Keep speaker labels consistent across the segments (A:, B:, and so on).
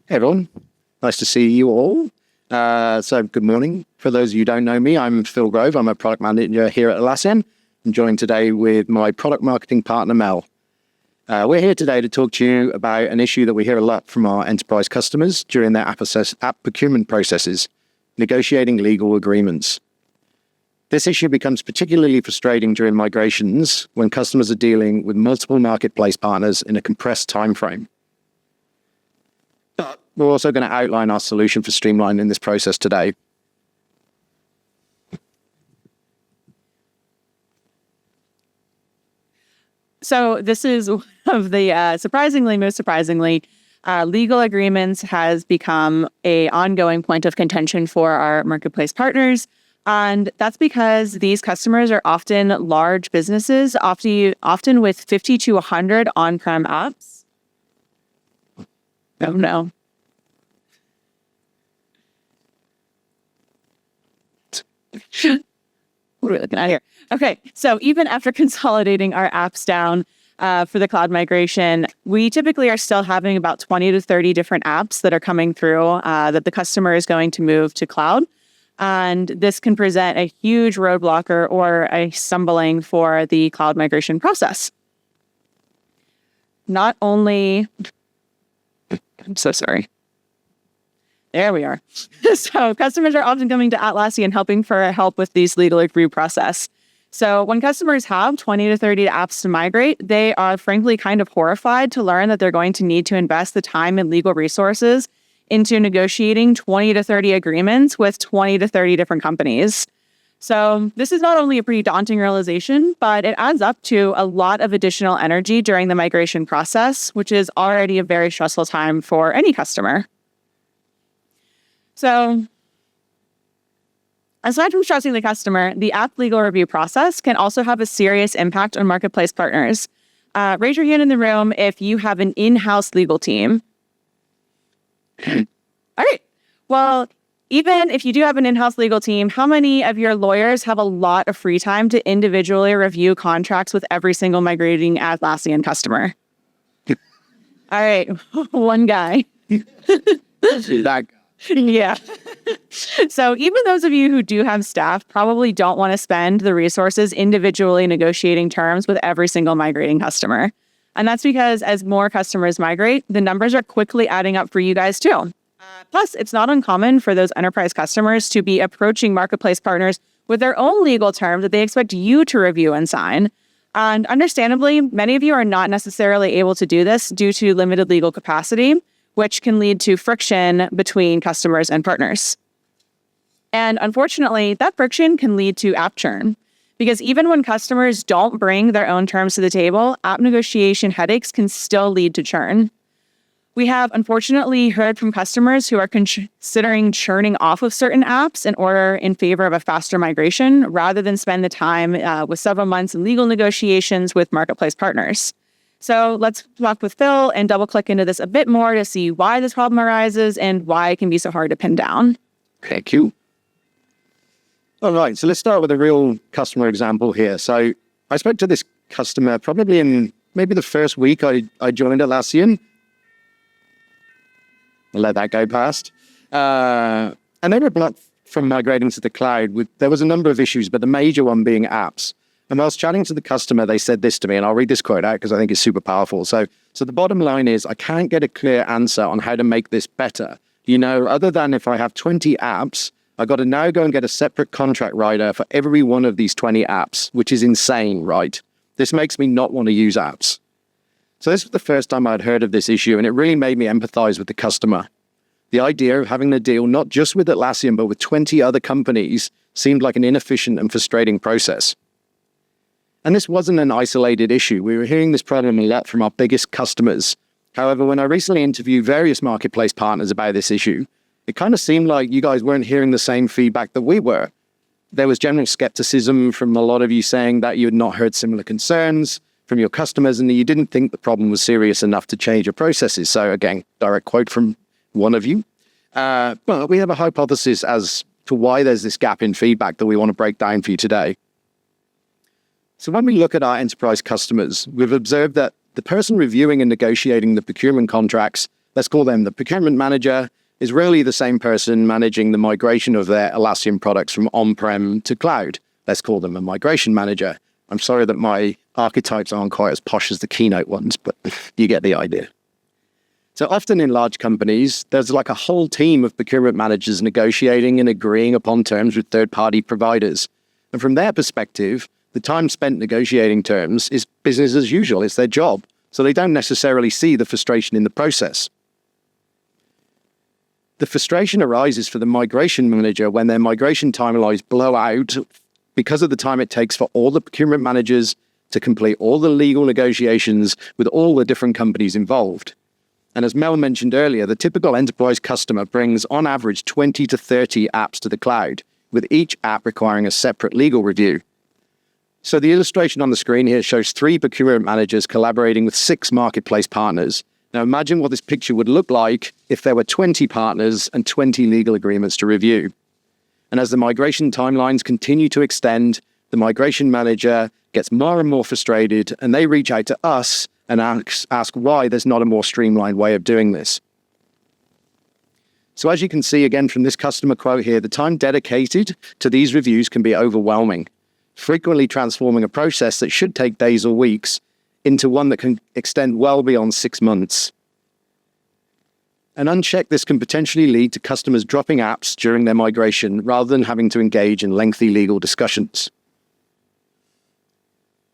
A: Hey everyone, nice to see you all. So good morning. For those of you who don't know me, I'm Phil Grove. I'm a product manager here at Atlassian. I'm joined today with my product marketing partner, Mel. We're here today to talk to you about an issue that we hear a lot from our enterprise customers during their app procurement processes, negotiating legal agreements. This issue becomes particularly frustrating during migrations when customers are dealing with multiple marketplace partners in a compressed time frame. But we're also going to outline our solution for streamlining this process today.
B: So this is one of the most surprisingly, legal agreements has become an ongoing point of contention for our marketplace partners. And that's because these customers are often large businesses, often with 50 to 100 on-prem apps. Oh, no. What are we looking at here? Okay, so even after consolidating our apps down for the cloud migration, we typically are still having about 20 to 30 different apps that are coming through that the customer is going to move to cloud. And this can present a huge roadblocker or a stumbling for the cloud migration process. Not only... I'm so sorry. There we are. So customers are often coming to Atlassian helping for help with these legal review process. So when customers have 20 to 30 apps to migrate, they are frankly kind of horrified to learn that they're going to need to invest the time and legal resources into negotiating 20 to 30 agreements with 20 to 30 different companies. So this is not only a pretty daunting realization, but it adds up to a lot of additional energy during the migration process, which is already a very stressful time for any customer. So aside from stressing the customer, the app legal review process can also have a serious impact on marketplace partners. Raise your hand in the room if you have an in-house legal team. All right. Well, even if you do have an in-house legal team, how many of your lawyers have a lot of free time to individually review contracts with every single migrating Atlassian customer? All right. One guy.
A: That guy.
B: Yeah. So even those of you who do have staff probably don't want to spend the resources individually negotiating terms with every single migrating customer. And that's because as more customers migrate, the numbers are quickly adding up for you guys too. Plus, it's not uncommon for those enterprise customers to be approaching marketplace partners with their own legal terms that they expect you to review and sign. And understandably, many of you are not necessarily able to do this due to limited legal capacity, which can lead to friction between customers and partners. And unfortunately, that friction can lead to app churn, because even when customers don't bring their own terms to the table, app negotiation headaches can still lead to churn. We have unfortunately heard from customers who are considering churning off of certain apps in favor of a faster migration, rather than spend the time with several months in legal negotiations with marketplace partners. So let's talk with Phil and double click into this a bit more to see why this problem arises and why it can be so hard to pin down.
A: Thank you. All right, so let's start with a real customer example here. So I spoke to this customer probably in maybe the first week I joined Atlassian. I'll let that go past. And they were blocked from migrating to the cloud. There was a number of issues, but the major one being apps. And when I was chatting to the customer, they said this to me, and I'll read this quote out because I think it's super powerful. So the bottom line is, I can't get a clear answer on how to make this better. Other than if I have 20 apps, I got to now go and get a separate contract writer for every one of these 20 apps, which is insane, right? This makes me not want to use apps. So this was the first time I'd heard of this issue, and it really made me empathize with the customer. The idea of having to deal not just with Atlassian, but with 20 other companies seemed like an inefficient and frustrating process. And this wasn't an isolated issue. We were hearing this problem a lot from our biggest customers. However, when I recently interviewed various marketplace partners about this issue, it kind of seemed like you guys weren't hearing the same feedback that we were. There was general skepticism from a lot of you saying that you had not heard similar concerns from your customers and that you didn't think the problem was serious enough to change your processes. So again, direct quote from one of you. But we have a hypothesis as to why there's this gap in feedback that we want to break down for you today. So when we look at our enterprise customers, we've observed that the person reviewing and negotiating the procurement contracts let's call them the procurement manager, is really the same person managing the migration of their Atlassian products from on-prem to cloud. Let's call them a migration manager. I'm sorry that my archetypes aren't quite as posh as the keynote ones, but you get the idea. So often in large companies, there's like a whole team of procurement managers negotiating and agreeing upon terms with third-party providers. And from their perspective, the time spent negotiating terms is business as usual. It's their job. So they don't necessarily see the frustration in the process. The frustration arises for the migration manager when their migration timelines blow out because of the time it takes for all the procurement managers to complete all the legal negotiations with all the different companies involved. And as Mel mentioned earlier, the typical enterprise customer brings on average 20 to 30 apps to the cloud, with each app requiring a separate legal review. So the illustration on the screen here shows 3 procurement managers collaborating with 6 marketplace partners. Now imagine what this picture would look like if there were 20 partners and 20 legal agreements to review. And as the migration timelines continue to extend, the migration manager gets more and more frustrated, and they reach out to us and ask why there's not a more streamlined way of doing this. So as you can see again from this customer quote here, the time dedicated to these reviews can be overwhelming, frequently transforming a process that should take days or weeks into one that can extend well beyond 6 months. And unchecked, this can potentially lead to customers dropping apps during their migration rather than having to engage in lengthy legal discussions.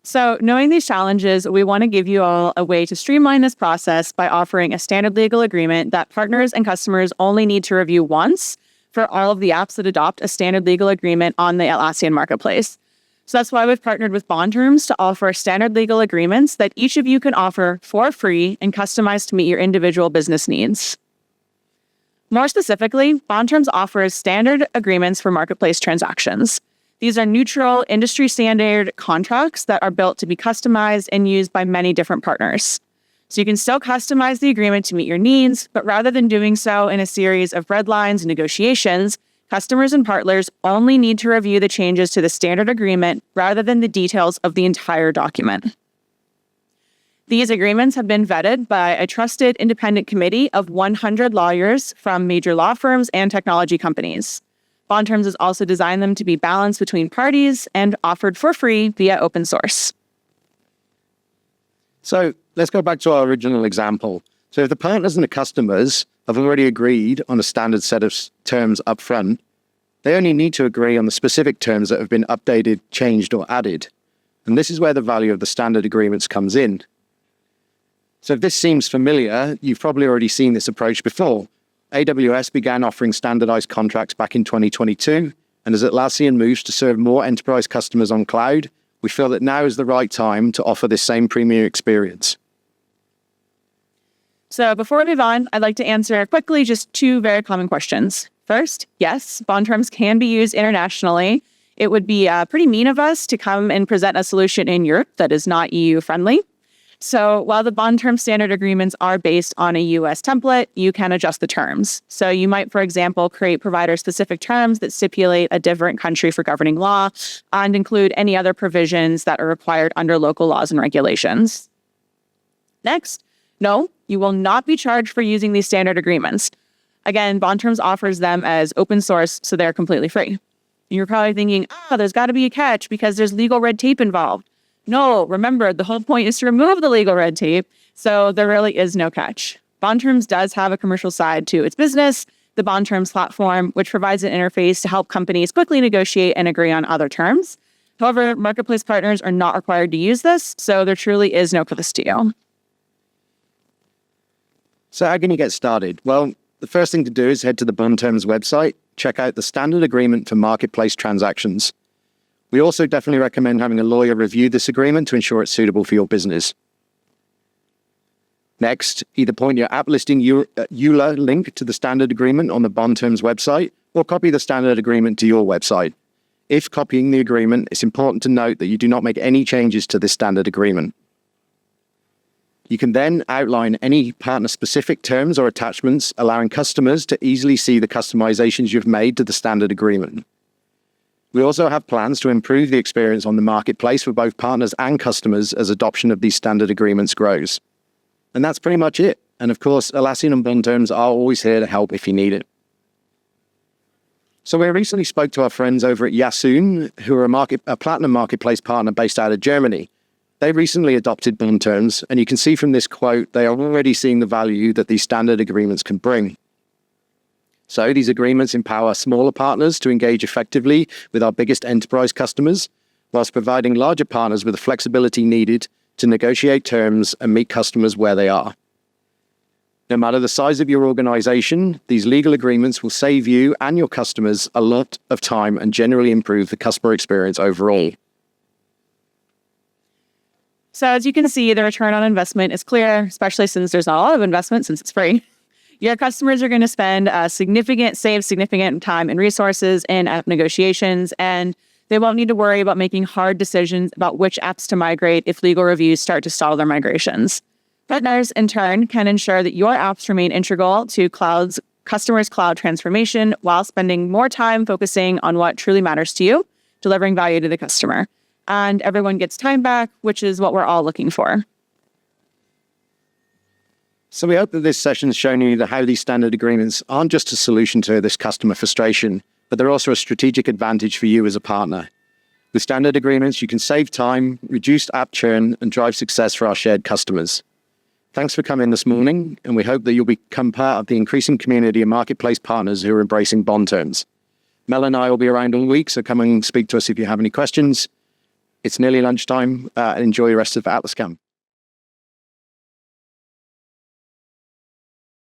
B: So knowing these challenges, we want to give you all a way to streamline this process by offering a standard legal agreement that partners and customers only need to review once for all of the apps that adopt a standard legal agreement on the Atlassian marketplace. So that's why we've partnered with Bonterms to offer standard legal agreements that each of you can offer for free and customize to meet your individual business needs. More specifically, Bonterms offers standard agreements for marketplace transactions. These are neutral, industry-standard contracts that are built to be customized and used by many different partners. So you can still customize the agreement to meet your needs, but rather than doing so in a series of red lines and negotiations, customers and partners only need to review the changes to the standard agreement rather than the details of the entire document. These agreements have been vetted by a trusted independent committee of 100 lawyers from major law firms and technology companies. Bonterms has also designed them to be balanced between parties and offered for free via open source.
A: So let's go back to our original example. So if the partners and the customers have already agreed on a standard set of terms up front, they only need to agree on the specific terms that have been updated, changed, or added. And this is where the value of the standard agreements comes in. So if this seems familiar, you've probably already seen this approach before. AWS began offering standardized contracts back in 2022, and as Atlassian moves to serve more enterprise customers on cloud, we feel that now is the right time to offer this same premium experience.
B: So before we move on, I'd like to answer quickly just 2 very common questions. First, yes, Bonterms can be used internationally. It would be pretty mean of us to come and present a solution in Europe that is not EU friendly. So while the Bonterms standard agreements are based on a US template, you can adjust the terms. So you might, for example, create provider-specific terms that stipulate a different country for governing law and include any other provisions that are required under local laws and regulations. Next, no, you will not be charged for using these standard agreements. Again, Bonterms offers them as open source, so they're completely free. You're probably thinking, there's got to be a catch because there's legal red tape involved. No, remember, the whole point is to remove the legal red tape, so there really is no catch. Bonterms does have a commercial side to its business, the Bonterms platform, which provides an interface to help companies quickly negotiate and agree on other terms. However, marketplace partners are not required to use this, so there truly is no cost to you.
A: So how can you get started? Well, the first thing to do is head to the Bonterms website, check out the standard agreement for marketplace transactions. We also definitely recommend having a lawyer review this agreement to ensure it's suitable for your business. Next, either point your app listing EULA link to the standard agreement on the Bonterms website, or copy the standard agreement to your website. If copying the agreement, it's important to note that you do not make any changes to this standard agreement. You can then outline any partner-specific terms or attachments, allowing customers to easily see the customizations you've made to the standard agreement. We also have plans to improve the experience on the marketplace for both partners and customers as adoption of these standard agreements grows. And that's pretty much it. And of course, Atlassian and Bonterms are always here to help if you need it. So we recently spoke to our friends over at Yasun, who are a platinum marketplace partner based out of Germany. They recently adopted Bonterms, and you can see from this quote, they are already seeing the value that these standard agreements can bring. So these agreements empower smaller partners to engage effectively with our biggest enterprise customers, whilst providing larger partners with the flexibility needed to negotiate terms and meet customers where they are. No matter the size of your organization, these legal agreements will save you and your customers a lot of time and generally improve the customer experience overall.
B: So as you can see, the return on investment is clear, especially since there's not a lot of investment since it's free. Your customers are going to spend save significant time and resources in app negotiations, and they won't need to worry about making hard decisions about which apps to migrate if legal reviews start to stall their migrations. Partners, in turn, can ensure that your apps remain integral to customers' cloud transformation while spending more time focusing on what truly matters to you, delivering value to the customer. And everyone gets time back, which is what we're all looking for.
A: So we hope that this session has shown you that how these standard agreements aren't just a solution to this customer frustration, but they're also a strategic advantage for you as a partner. With standard agreements, you can save time, reduce app churn, and drive success for our shared customers. Thanks for coming this morning, and we hope that you'll become part of the increasing community of marketplace partners who are embracing Bonterms. Mel and I will be around all week, so come and speak to us if you have any questions. It's nearly lunchtime. Enjoy the rest of AtlasCamp.